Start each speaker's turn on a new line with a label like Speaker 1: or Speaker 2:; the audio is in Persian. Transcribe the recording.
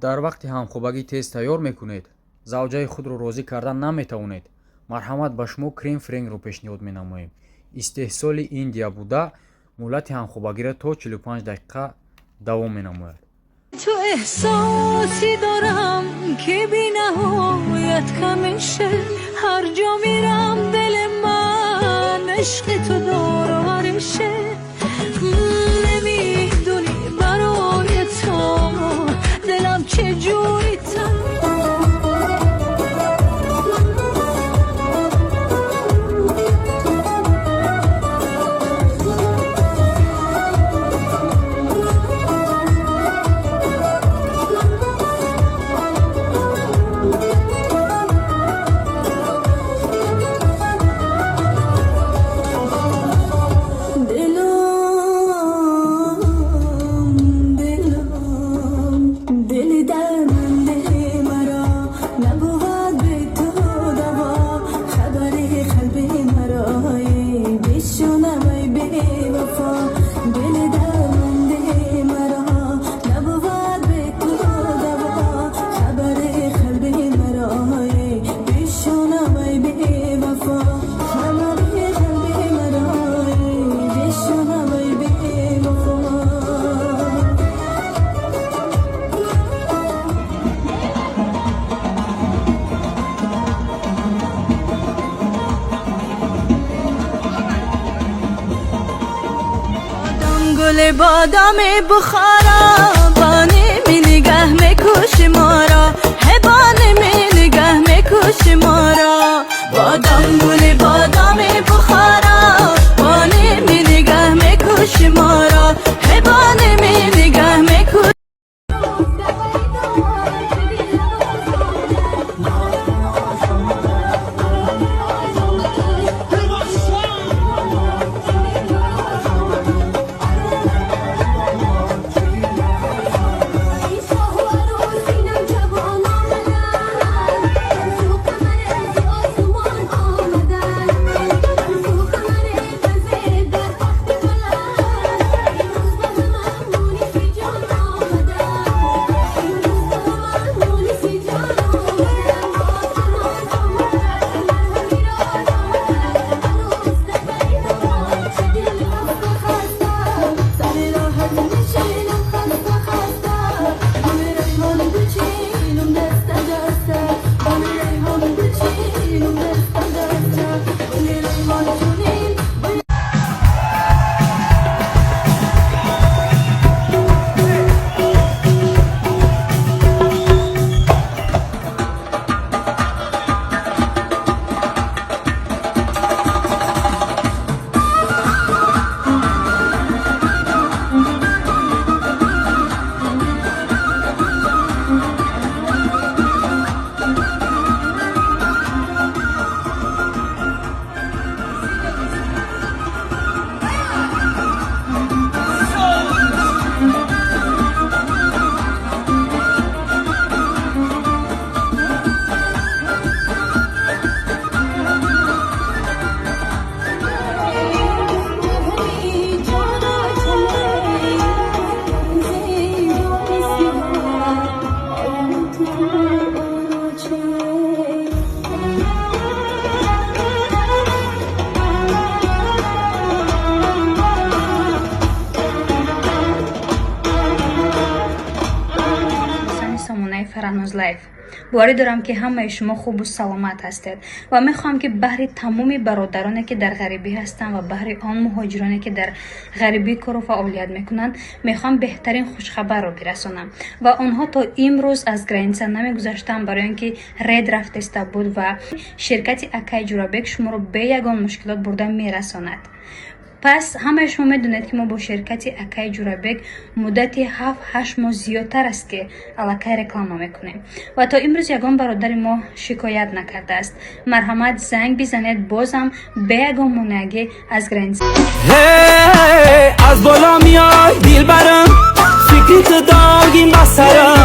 Speaker 1: дар вақти ҳамхӯбагӣ тез тайёр мекунед, завҷаи худро розӣ кардан наметавонед, марҳамат ба шумо крем-фреңро пешниҳод менамоем. истеҳсоли Индия буда муддати ҳамхӯбагиро то 45 дақиқа давом менамояд.
Speaker 2: تو احساسی دارم که بی نهایت کمشه، هر جا میرم دل من عشق تو دارشه. نمیدونی برای تو دلم چجوری گل بادام بخارا بانی می نگه میکش ما را، هبانی می نگه میکش ما را. بادام گل بادام بخارا بانی می نگه میکش ما را، هبانی می نگه میکش. فرانوز لایف. باوری دارم که همه شما خوب و سلامت هستید و میخوام که بهر تمامی برادرانی که در غریبی هستند و بهر آن مهاجرانی که در غریبی کار و فعالیت میکنند میخوام بهترین خوشخبر رو برسونم و آنها تا امروز از گرینسا نمیگذاشتن برای اینکه رید رفته بود و شرکت اکای جورابک شما رو به یگان مشکلات برده میرساند. پس همه شما میدونید که ما با شرکت اکای جورابک مدت 7-8 ماه زیادتر است که الکی رکلام میکنیم و تا امروز یگان برادر ما شکایت نکرده است. مرحمت زنگ بزنید بازم به یگان مونگی از گرینسا.
Speaker 3: از بالا میای دیل برم فکری تو داگیم بسرم